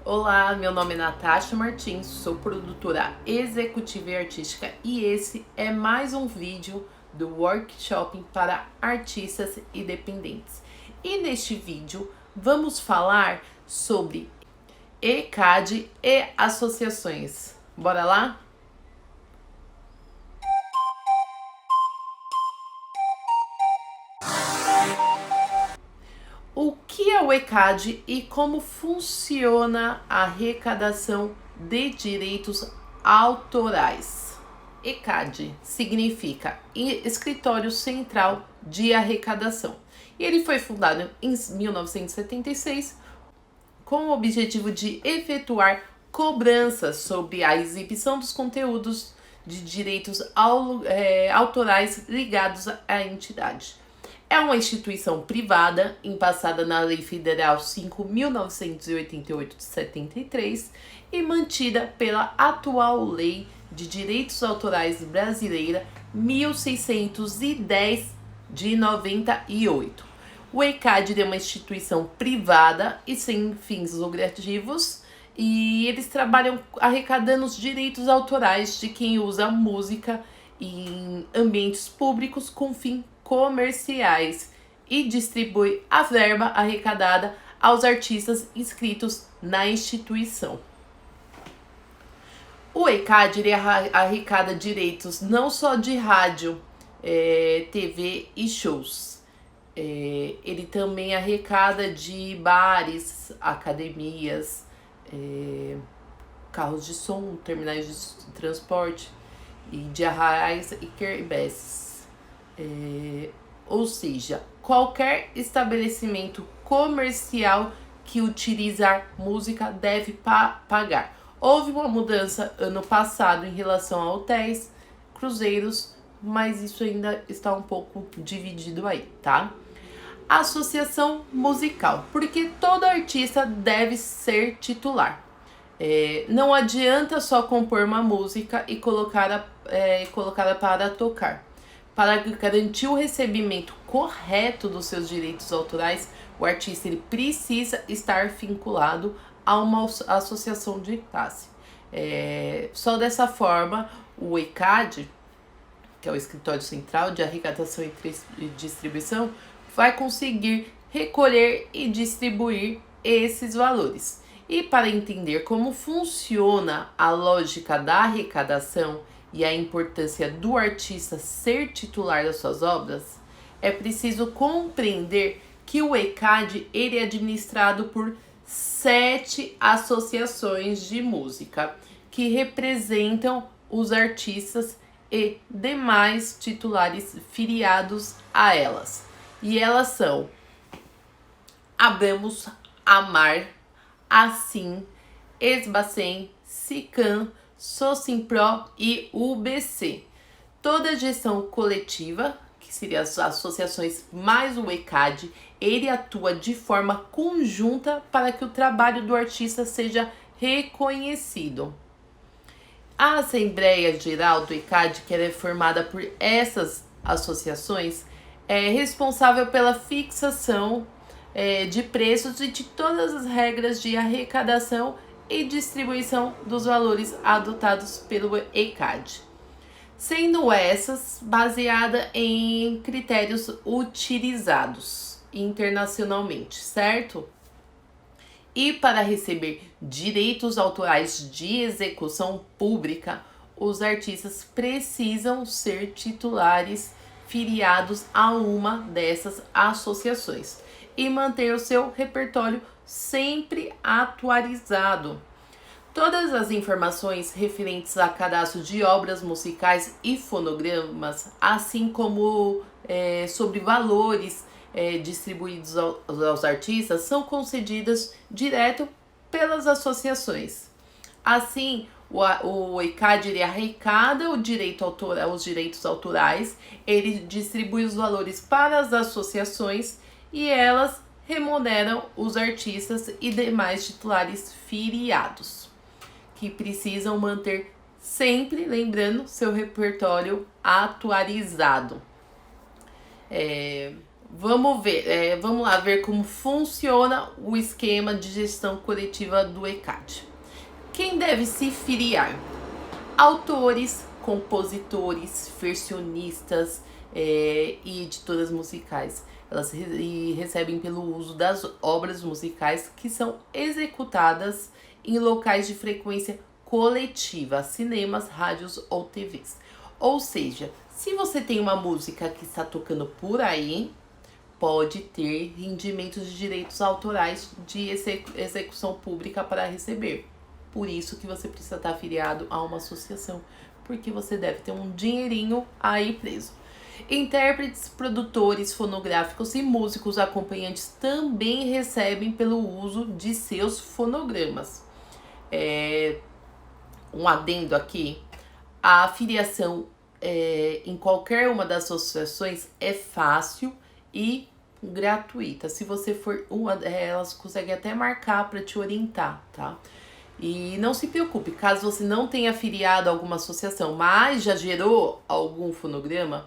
Olá, meu nome é Natasha Martins, sou produtora executiva e artística e esse é mais um vídeo do workshop para artistas independentes. E neste vídeo vamos falar sobre ECAD e associações. Bora lá? O que é o ECAD e como funciona a arrecadação de direitos autorais? ECAD significa Escritório Central de Arrecadação. E ele foi fundado em 1976 com o objetivo de efetuar cobranças sobre a exibição dos conteúdos de direitos autorais ligados à entidade. É uma instituição privada, embaçada na Lei Federal 5.988 de 73 e mantida pela atual Lei de Direitos Autorais Brasileira 1610 de 98. O ECAD é uma instituição privada e sem fins lucrativos e eles trabalham arrecadando os direitos autorais de quem usa música em ambientes públicos com fim comerciais e distribui a verba arrecadada aos artistas inscritos na instituição. O ECAD ele arrecada direitos não só de rádio, TV e shows. Ele também arrecada de bares, academias, carros de som, terminais de transporte e de arraiais e quermesses. Ou seja, qualquer estabelecimento comercial que utilizar música deve pagar. Houve uma mudança ano passado em relação a hotéis, cruzeiros, mas isso ainda está um pouco dividido aí, tá? Associação musical, porque todo artista deve ser titular. Não adianta só compor uma música e colocá-la para tocar. Para garantir o recebimento correto dos seus direitos autorais, o artista ele precisa estar vinculado a uma associação de classe. Só dessa forma, o ECAD, que é o Escritório Central de Arrecadação e Distribuição, vai conseguir recolher e distribuir esses valores. E para entender como funciona a lógica da arrecadação e a importância do artista ser titular das suas obras, é preciso compreender que o ECAD ele é administrado por 7 associações de música que representam os artistas e demais titulares filiados a elas. E elas são Abramos, Amar, Assim, Esbacen, Sicam, Socimpro e UBC. Toda a gestão coletiva, que seria as associações mais o ECAD, ele atua de forma conjunta para que o trabalho do artista seja reconhecido. A Assembleia Geral do ECAD, que é formada por essas associações, é responsável pela fixação de preços e de todas as regras de arrecadação e distribuição dos valores adotados pelo ECAD, sendo essas baseadas em critérios utilizados internacionalmente, certo? E para receber direitos autorais de execução pública, os artistas precisam ser titulares filiados a uma dessas associações e manter o seu repertório sempre atualizado. Todas as informações referentes a cadastro de obras musicais e fonogramas, assim como sobre valores distribuídos aos artistas, são concedidas direto pelas associações. Assim, o ECAD ele arrecada os direitos autorais, ele distribui os valores para as associações e elas remuneram os artistas e demais titulares filiados, que precisam manter sempre, lembrando, seu repertório atualizado. Vamos lá ver como funciona o esquema de gestão coletiva do ECAD. Quem deve se filiar? Autores, compositores, versionistas e editoras musicais. Elas recebem pelo uso das obras musicais que são executadas em locais de frequência coletiva, cinemas, rádios ou TVs. Ou seja, se você tem uma música que está tocando por aí, pode ter rendimentos de direitos autorais de execução pública para receber. Por isso que você precisa estar afiliado a uma associação, porque você deve ter um dinheirinho aí preso. Intérpretes, produtores fonográficos e músicos acompanhantes também recebem pelo uso de seus fonogramas. Um adendo aqui, a afiliação em qualquer uma das associações é fácil e gratuita. Se você for uma, elas conseguem até marcar para te orientar, tá? E não se preocupe, caso você não tenha afiliado a alguma associação, mas já gerou algum fonograma,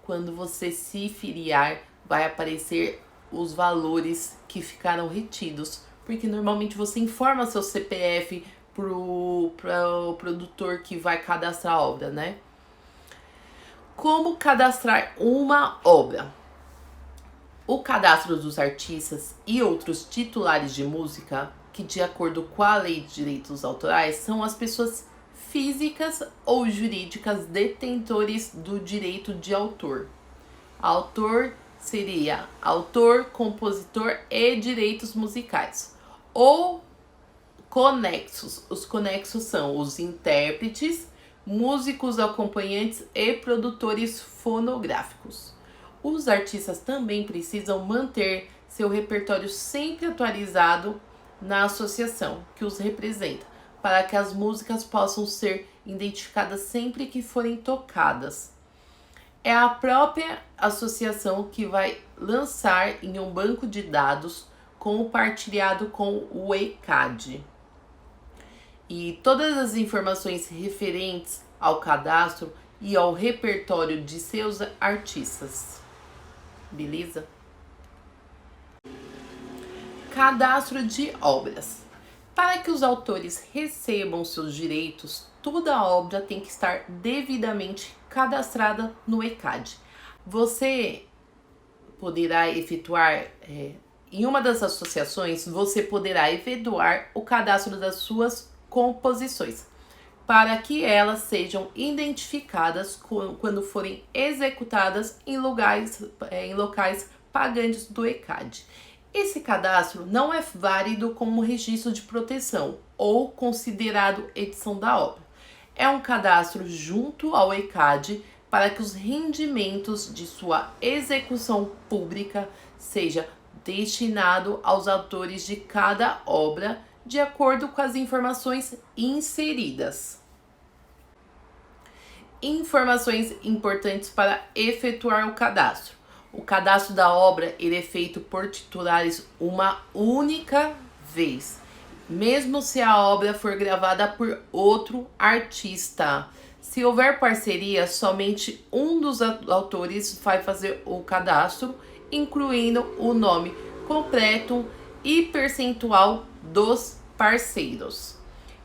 quando você se filiar, vai aparecer os valores que ficaram retidos, porque normalmente você informa seu CPF pro produtor que vai cadastrar a obra, né? Como cadastrar uma obra? O cadastro dos artistas e outros titulares de música, que de acordo com a Lei de Direitos Autorais, são as pessoas físicas ou jurídicas detentores do direito de autor. Autor seria autor, compositor e direitos musicais. Ou conexos. Os conexos são os intérpretes, músicos acompanhantes e produtores fonográficos. Os artistas também precisam manter seu repertório sempre atualizado na associação que os representa, para que as músicas possam ser identificadas sempre que forem tocadas. É a própria associação que vai lançar em um banco de dados compartilhado com o ECAD. E todas as informações referentes ao cadastro e ao repertório de seus artistas. Beleza? Cadastro de obras. Para que os autores recebam seus direitos, toda a obra tem que estar devidamente cadastrada no ECAD. Você poderá efetuar, em uma das associações, você poderá efetuar o cadastro das suas composições, para que elas sejam identificadas quando forem executadas em locais pagantes do ECAD. Esse cadastro não é válido como registro de proteção ou considerado edição da obra. É um cadastro junto ao ECAD para que os rendimentos de sua execução pública seja destinado aos autores de cada obra, de acordo com as informações inseridas. Informações importantes para efetuar o cadastro. O cadastro da obra ele é feito por titulares uma única vez, mesmo se a obra for gravada por outro artista. Se houver parceria, somente um dos autores vai fazer o cadastro, incluindo o nome completo e percentual dos parceiros.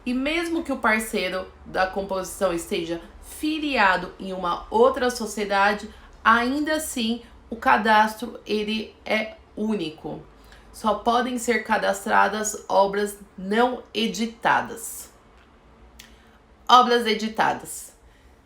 E mesmo que o parceiro da composição esteja filiado em uma outra sociedade, ainda assim o cadastro ele é único. Só podem ser cadastradas obras não editadas. Obras editadas.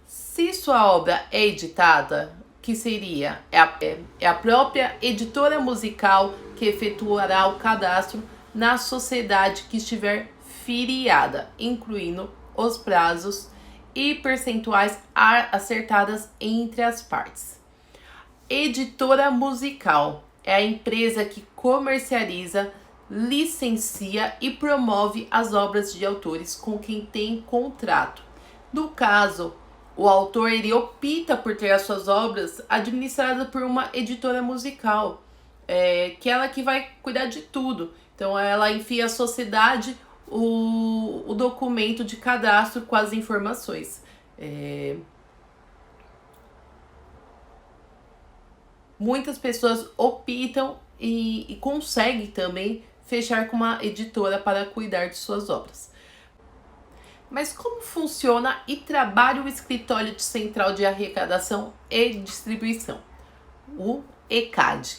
Se sua obra é editada, que seria? É a própria editora musical que efetuará o cadastro na sociedade que estiver filiada, incluindo os prazos e percentuais acertadas entre as partes. Editora musical é a empresa que comercializa, licencia e promove as obras de autores com quem tem contrato. No caso, o autor ele opta por ter as suas obras administradas por uma editora musical, que é ela que vai cuidar de tudo. Então ela enfia à sociedade o documento de cadastro com as informações. muitas pessoas optam e conseguem também fechar com uma editora para cuidar de suas obras. Mas como funciona e trabalha o Escritório Central de Arrecadação e Distribuição, o ECAD?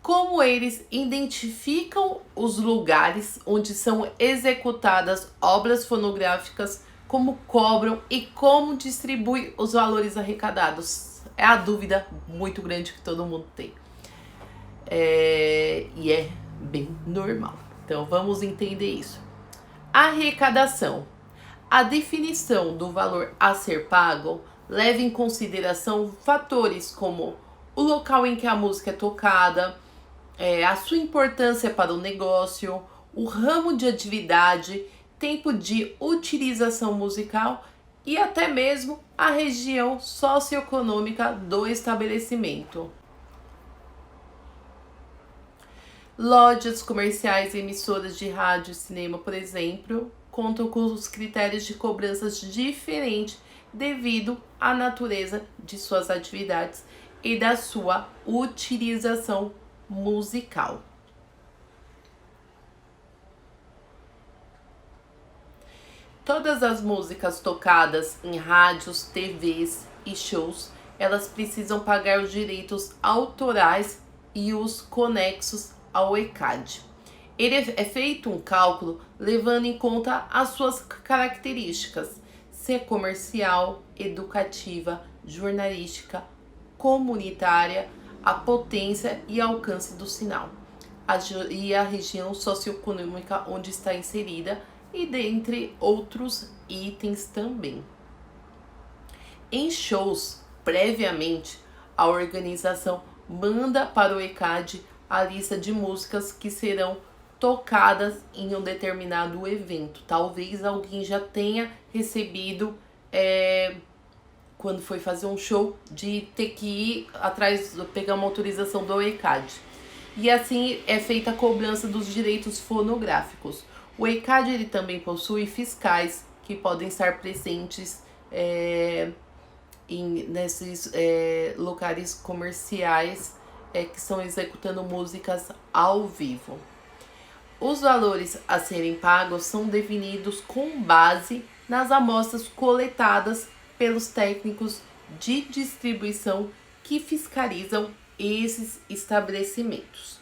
Como eles identificam os lugares onde são executadas obras fonográficas, como cobram e como distribui os valores arrecadados? É a dúvida muito grande que todo mundo tem. E é bem normal. Então vamos entender isso. Arrecadação. A definição do valor a ser pago leva em consideração fatores como o local em que a música é tocada, a sua importância para o negócio, o ramo de atividade, tempo de utilização musical e até mesmo a região socioeconômica do estabelecimento. Lojas comerciais e emissoras de rádio e cinema, por exemplo, contam com os critérios de cobranças diferentes devido à natureza de suas atividades e da sua utilização musical. Todas as músicas tocadas em rádios, TVs e shows, elas precisam pagar os direitos autorais e os conexos ao ECAD. Ele é feito um cálculo levando em conta as suas características, se é comercial, educativa, jornalística, comunitária, a potência e alcance do sinal, e a região socioeconômica onde está inserida, e dentre outros itens também. Em shows, previamente, a organização manda para o ECAD a lista de músicas que serão tocadas em um determinado evento. Talvez alguém já tenha recebido, quando foi fazer um show, de ter que ir atrás, pegar uma autorização do ECAD. E assim é feita a cobrança dos direitos fonográficos. O ECAD ele também possui fiscais que podem estar presentes nesses locais comerciais que estão executando músicas ao vivo. Os valores a serem pagos são definidos com base nas amostras coletadas pelos técnicos de distribuição que fiscalizam esses estabelecimentos,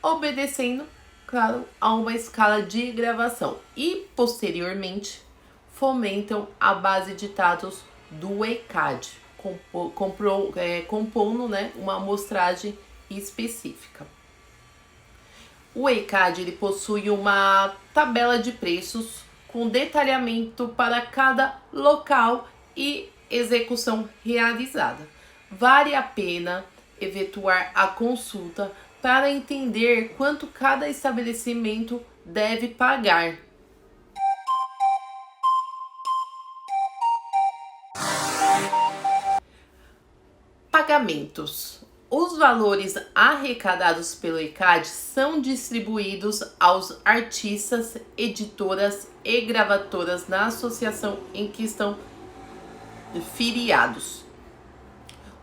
obedecendo, claro, a uma escala de gravação e, posteriormente, fomentam a base de dados do ECAD, compondo uma amostragem específica. O ECAD ele possui uma tabela de preços com detalhamento para cada local e execução realizada. Vale a pena efetuar a consulta para entender quanto cada estabelecimento deve pagar. Pagamentos. Os valores arrecadados pelo ECAD são distribuídos aos artistas, editoras e gravadoras na associação em que estão filiados.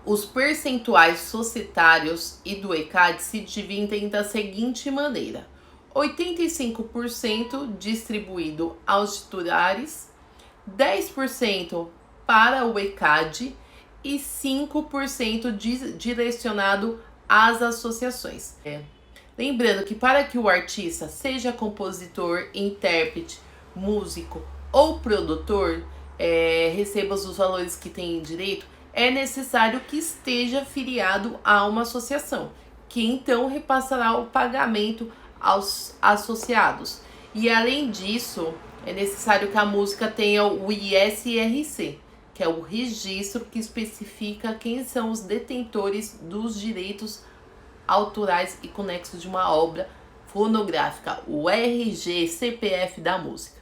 Os percentuais societários e do ECAD se dividem da seguinte maneira: 85% distribuído aos titulares, 10% para o ECAD e 5% direcionado às associações. Lembrando que para que o artista seja compositor, intérprete, músico ou produtor, receba os valores que tem direito, é necessário que esteja filiado a uma associação, que então repassará o pagamento aos associados. E além disso, é necessário que a música tenha o ISRC, que é o registro que especifica quem são os detentores dos direitos autorais e conexos de uma obra fonográfica, o RG CPF da música.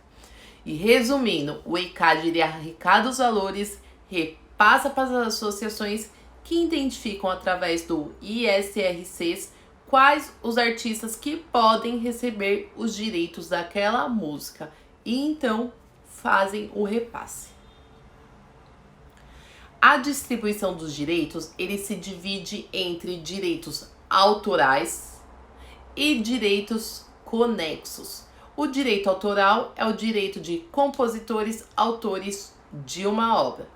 E resumindo, o ECAD ele arrecada os valores, repassa para as associações que identificam através do ISRCs quais os artistas que podem receber os direitos daquela música e então fazem o repasse. A distribuição dos direitos, ele se divide entre direitos autorais e direitos conexos. O direito autoral é o direito de compositores, autores de uma obra.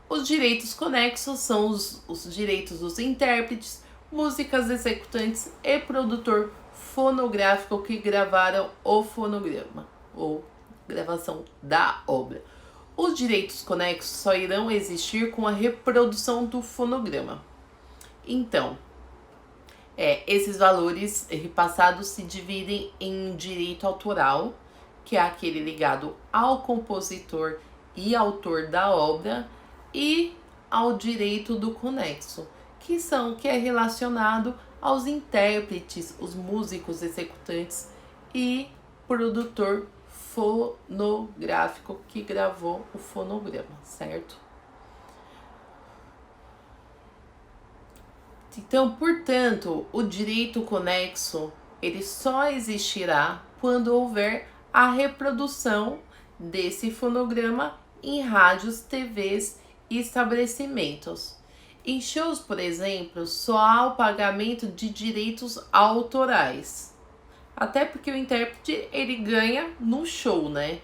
Os direitos conexos são os direitos dos intérpretes, músicas executantes e produtor fonográfico que gravaram o fonograma ou gravação da obra. Os direitos conexos só irão existir com a reprodução do fonograma. Então, esses valores repassados se dividem em direito autoral, que é aquele ligado ao compositor e autor da obra, e ao direito do conexo, que é relacionado aos intérpretes, os músicos executantes e produtor fonográfico que gravou o fonograma, certo? Então, portanto, o direito conexo, ele só existirá quando houver a reprodução desse fonograma em rádios, TVs e estabelecimentos. Em shows, por exemplo, só há o pagamento de direitos autorais. Até porque o intérprete, ele ganha no show, né?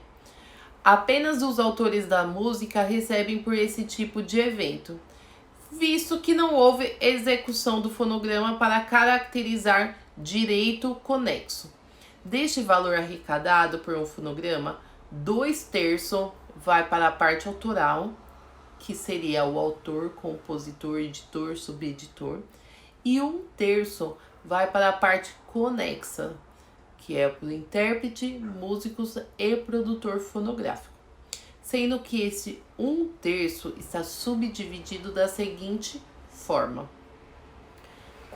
Apenas os autores da música recebem por esse tipo de evento, visto que não houve execução do fonograma para caracterizar direito conexo. Deste valor arrecadado por um fonograma, 2/3 vai para a parte autoral, que seria o autor, compositor, editor, subeditor, e 1/3 vai para a parte conexa, que é para o intérprete, músicos e produtor fonográfico, sendo que esse 1/3 está subdividido da seguinte forma: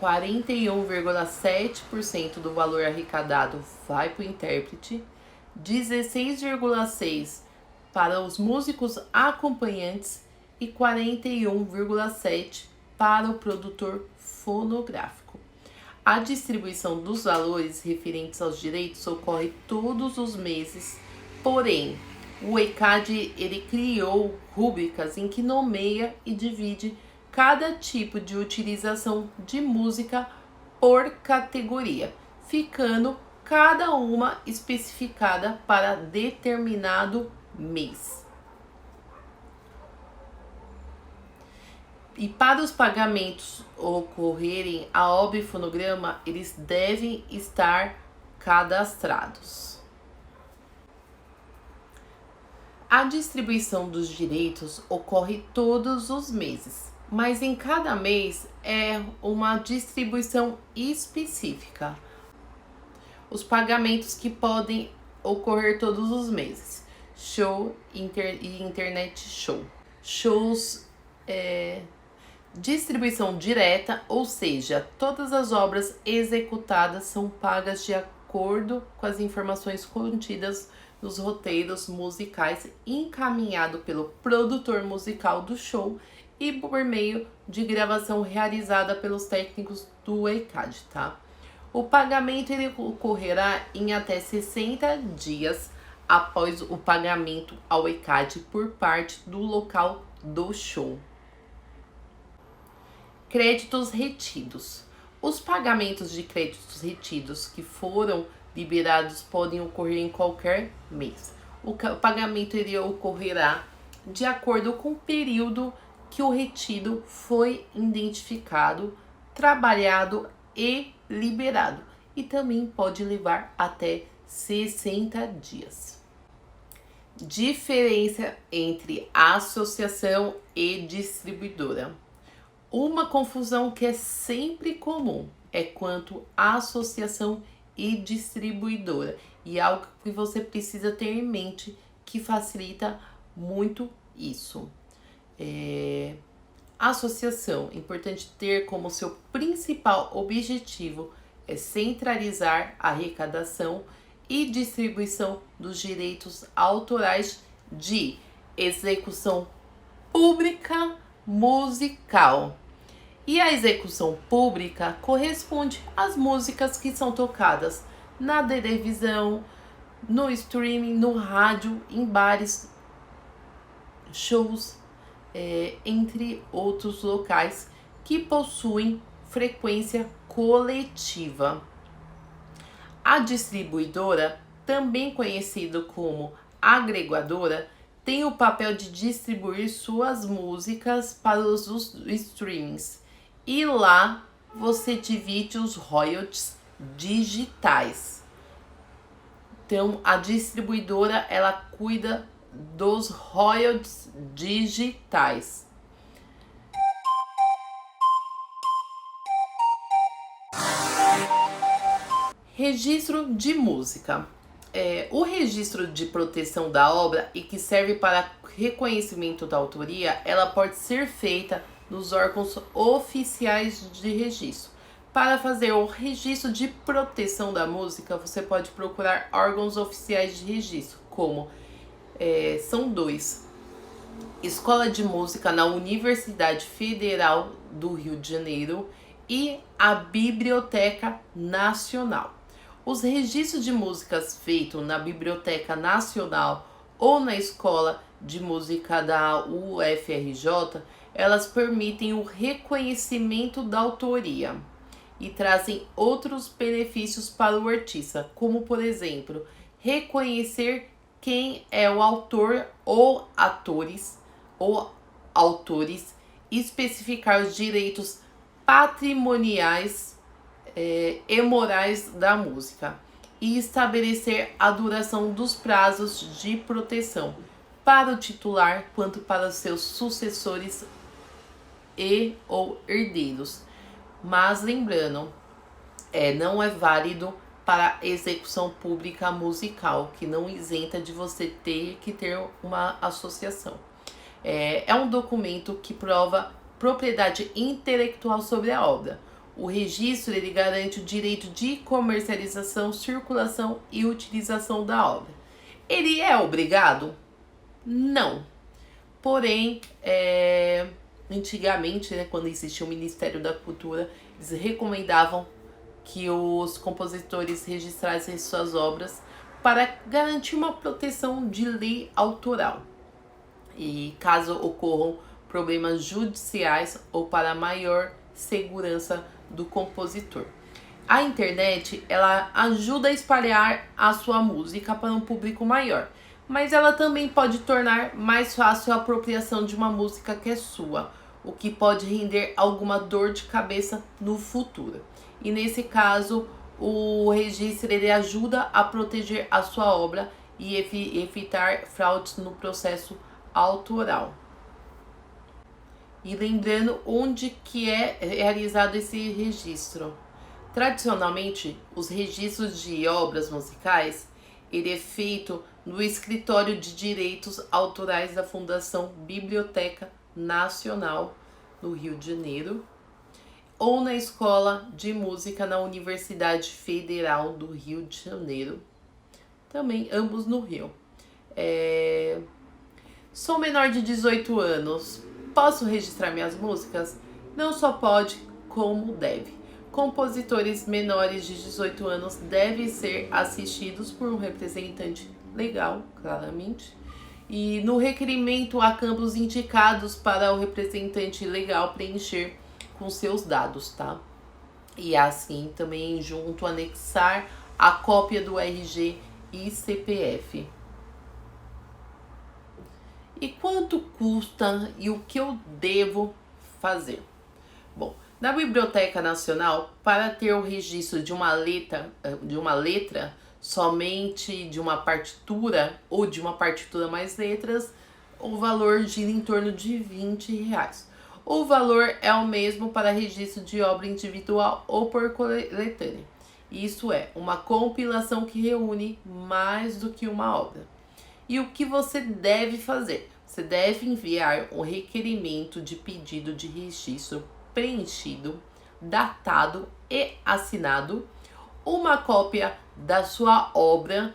41,7% do valor arrecadado vai para o intérprete, 16,6% para os músicos acompanhantes e 41,7% para o produtor fonográfico. A distribuição dos valores referentes aos direitos ocorre todos os meses, porém, o ECAD ele criou rúbricas em que nomeia e divide cada tipo de utilização de música por categoria, ficando cada uma especificada para determinado mês. E para os pagamentos ocorrerem a obra e fonograma, eles devem estar cadastrados. A distribuição dos direitos ocorre todos os meses, mas em cada mês é uma distribuição específica. Os pagamentos que podem ocorrer todos os meses: show e internet show. Shows distribuição direta, ou seja, todas as obras executadas são pagas de acordo com as informações contidas nos roteiros musicais encaminhado pelo produtor musical do show e por meio de gravação realizada pelos técnicos do ECAD, tá? O pagamento ele ocorrerá em até 60 dias após o pagamento ao ECAD por parte do local do show. Créditos retidos. Os pagamentos de créditos retidos que foram liberados podem ocorrer em qualquer mês. O pagamento ele ocorrerá de acordo com o período que o retido foi identificado, trabalhado e liberado, e também pode levar até 60 dias. Diferença entre associação e distribuidora. Uma confusão que é sempre comum é quanto à associação e distribuidora, e algo que você precisa ter em mente que facilita muito isso. Associação, é importante ter como seu principal objetivo centralizar a arrecadação e distribuição dos direitos autorais de execução pública musical. E a execução pública corresponde às músicas que são tocadas na televisão, no streaming, no rádio, em bares, shows, entre outros locais que possuem frequência coletiva. A distribuidora, também conhecida como agregadora, tem o papel de distribuir suas músicas para os streamings e lá você divide os royalties digitais. Então, a distribuidora, ela cuida dos royalties digitais. Registro de música. O registro de proteção da obra e que serve para reconhecimento da autoria, ela pode ser feita nos órgãos oficiais de registro. Para fazer o registro de proteção da música, você pode procurar órgãos oficiais de registro, como são dois: Escola de Música na Universidade Federal do Rio de Janeiro e a Biblioteca Nacional. Os registros de músicas feitos na Biblioteca Nacional ou na Escola de Música da UFRJ, elas permitem o reconhecimento da autoria e trazem outros benefícios para o artista, como, por exemplo, reconhecer quem é o autor ou autores, especificar os direitos patrimoniais e morais da música e estabelecer a duração dos prazos de proteção para o titular quanto para os seus sucessores e ou herdeiros. Mas lembrando, não é válido para execução pública musical, que não isenta de você ter que ter uma associação. É um documento que prova propriedade intelectual sobre a obra. O registro, ele garante o direito de comercialização, circulação e utilização da obra. Ele é obrigado? Não. Porém, antigamente, quando existia o Ministério da Cultura, eles recomendavam que os compositores registrassem suas obras para garantir uma proteção de lei autoral. E caso ocorram problemas judiciais ou para maior segurança do compositor. A internet, ela ajuda a espalhar a sua música para um público maior, mas ela também pode tornar mais fácil a apropriação de uma música que é sua, o que pode render alguma dor de cabeça no futuro. E nesse caso, o registro, ele ajuda a proteger a sua obra e evitar fraudes no processo autoral. E lembrando onde que é realizado esse registro. Tradicionalmente, os registros de obras musicais, ele é feito no Escritório de Direitos Autorais da Fundação Biblioteca Nacional, no Rio de Janeiro, ou na Escola de Música na Universidade Federal do Rio de Janeiro, também ambos no Rio. Sou menor de 18 anos, posso registrar minhas músicas? Não só pode, como deve. Compositores menores de 18 anos devem ser assistidos por um representante legal, claramente. E no requerimento há campos indicados para o representante legal preencher com seus dados, tá? E assim também junto anexar a cópia do RG e CPF. E quanto custa e o que eu devo fazer? Bom, na Biblioteca Nacional, para ter o registro de uma letra, somente de uma partitura ou de uma partitura mais letras, o valor gira em torno de R$20. O valor é o mesmo para registro de obra individual ou por coletânea. Isso é uma compilação que reúne mais do que uma obra. E o que você deve fazer? Você deve enviar um requerimento de pedido de registro preenchido, datado e assinado, uma cópia da sua obra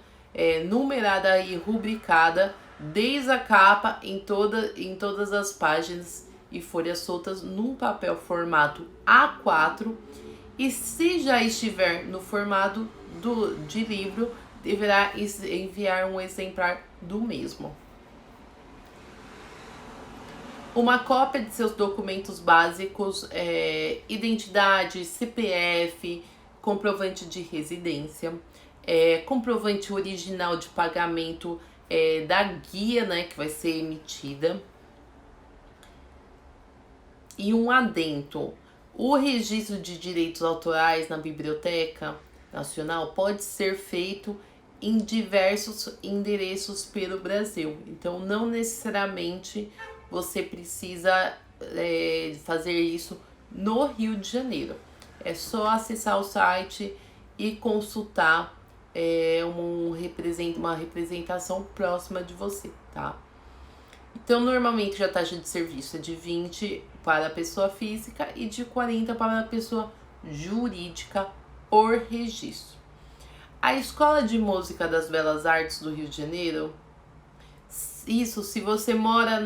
numerada e rubricada, desde a capa em todas as páginas e folhas soltas num papel formato A4, e se já estiver no formato de livro, deverá enviar um exemplar do mesmo. uma cópia de seus documentos básicos, identidade, CPF, comprovante de residência, comprovante original de pagamento da guia, né, que vai ser emitida. E um adendo: o registro de direitos autorais na Biblioteca Nacional pode ser feito em diversos endereços pelo Brasil. Então, não necessariamente você precisa fazer isso no Rio de Janeiro. É só acessar o site e consultar uma representação próxima de você, tá? Então, normalmente a taxa de serviço é de 20 para a pessoa física e de 40 para a pessoa jurídica por registro. A Escola de Música das Belas Artes do Rio de Janeiro, isso, se você mora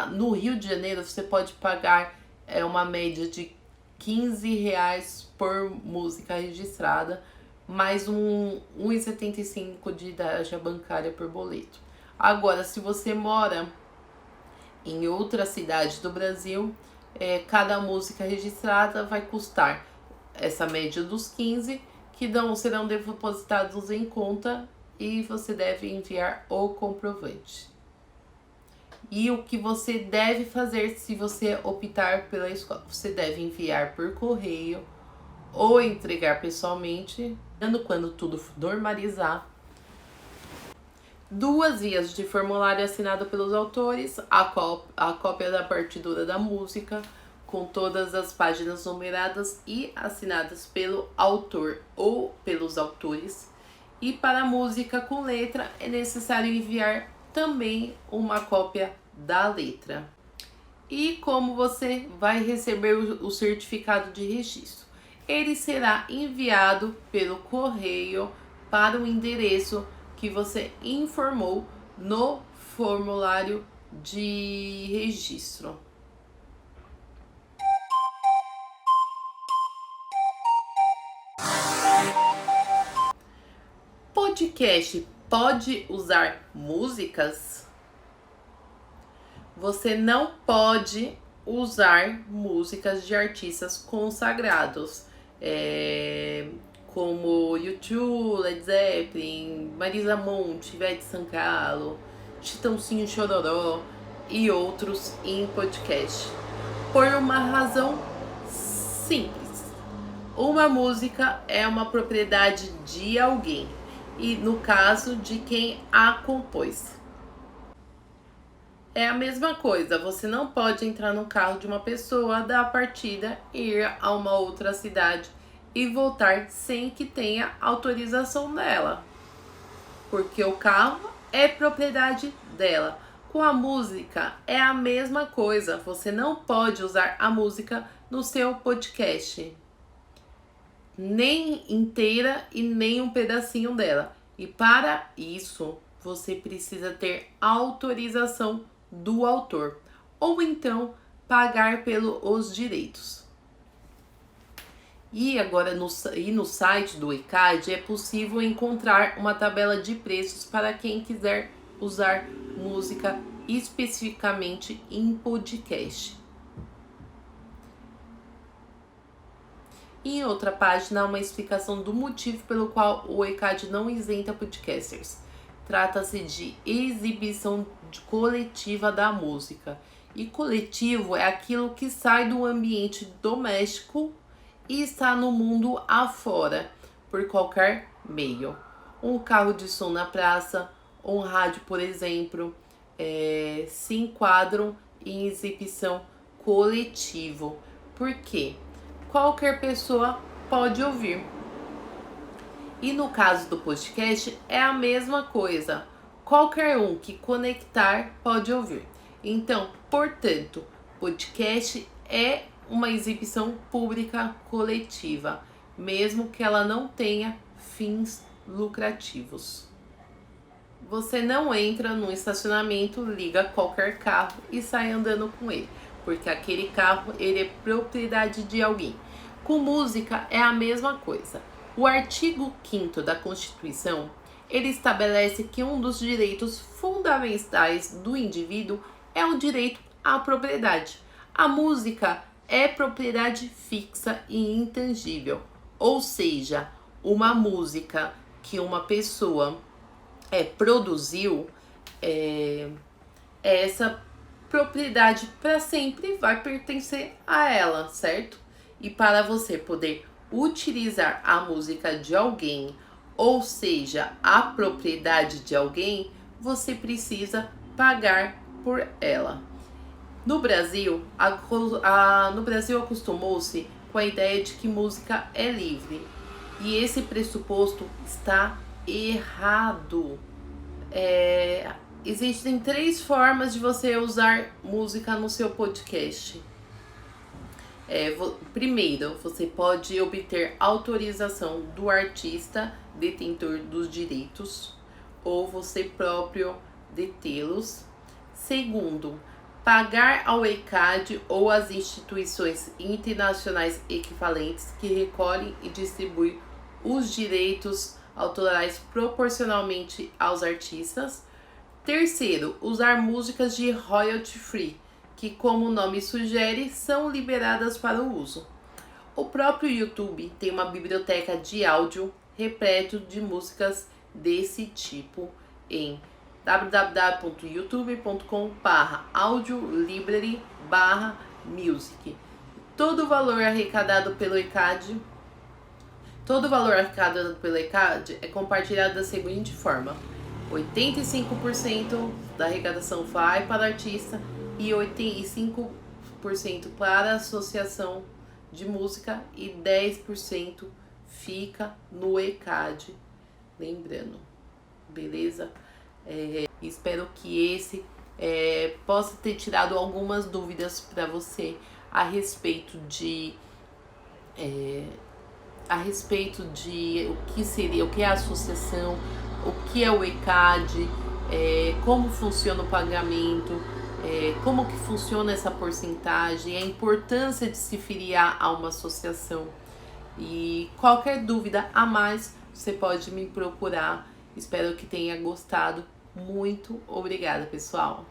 no Rio de Janeiro, você pode pagar uma média de R$15 por música registrada, mais R$1,75 de taxa bancária por boleto. Agora, se você mora em outra cidade do Brasil, cada música registrada vai custar essa média dos 15, que serão depositados em conta e você deve enviar o comprovante. E o que você deve fazer se você optar pela escola? Você deve enviar por correio ou entregar pessoalmente, quando tudo normalizar. 2 vias de formulário assinado pelos autores, a cópia da partitura da música, com todas as páginas numeradas e assinadas pelo autor ou pelos autores. E para a música com letra, é necessário enviar também uma cópia da letra. E como você vai receber o certificado de registro? Ele será enviado pelo correio para o endereço que você informou no formulário de registro. Podcast pode usar músicas? Você não pode usar músicas de artistas consagrados, como U2, Led Zeppelin, Marisa Monte, Ivete Sangalo, Chitãozinho Chororó e outros em podcast, por uma razão simples. Uma música é uma propriedade de alguém, e no caso de quem a compôs. É a mesma coisa, você não pode entrar no carro de uma pessoa, dar a partida, ir a uma outra cidade e voltar sem que tenha autorização dela, porque o carro é propriedade dela. Com a música é a mesma coisa, você não pode usar a música no seu podcast, nem inteira e nem um pedacinho dela. E para isso, você precisa ter autorização do autor, ou então pagar pelos direitos. E agora no site do ECAD é possível encontrar uma tabela de preços para quem quiser usar música especificamente em podcast. E em outra página, uma explicação do motivo pelo qual o ECAD não isenta podcasters. Trata-se de exibição coletiva da música. E coletivo é aquilo que sai do ambiente doméstico e está no mundo afora, por qualquer meio. Um carro de som na praça, um rádio, por exemplo, se enquadram em exibição coletivo. Por quê? Qualquer pessoa pode ouvir. E no caso do podcast é a mesma coisa. Qualquer um que conectar pode ouvir. Então, portanto, podcast é uma exibição pública coletiva, mesmo que ela não tenha fins lucrativos. Você não entra num estacionamento, liga qualquer carro e sai andando com ele, porque aquele carro ele é propriedade de alguém. Com música é a mesma coisa. O artigo 5º da Constituição, ele estabelece que um dos direitos fundamentais do indivíduo é o direito a propriedade. A música é propriedade fixa e intangível, ou seja, uma música que uma pessoa produziu, essa propriedade para sempre vai pertencer a ela, certo? E para você poder utilizar a música de alguém, ou seja, a propriedade de alguém, você precisa pagar por ela. No Brasil, acostumou-se com a ideia de que música é livre. E esse pressuposto está errado. Existem 3 formas de você usar música no seu podcast. Primeiro, você pode obter autorização do artista detentor dos direitos ou você próprio detê-los. Segundo, pagar ao ECAD ou às instituições internacionais equivalentes que recolhem e distribuem os direitos autorais proporcionalmente aos artistas. Terceiro, usar músicas de royalty free, que, como o nome sugere, são liberadas para o uso. O próprio YouTube tem uma biblioteca de áudio repleto de músicas desse tipo em www.youtube.com/audiolibrary/music. Todo o valor arrecadado pelo ECAD é compartilhado da seguinte forma: 85% da arrecadação vai para o artista e 85% para a associação de música e 10% fica no ECAD. Lembrando, beleza? Espero que esse possa ter tirado algumas dúvidas para você a respeito de o que seria, o que é a associação, o que é o ECAD, como funciona o pagamento, como que funciona essa porcentagem, a importância de se filiar a uma associação. E qualquer dúvida a mais, você pode me procurar. Espero que tenha gostado. Muito obrigada, pessoal!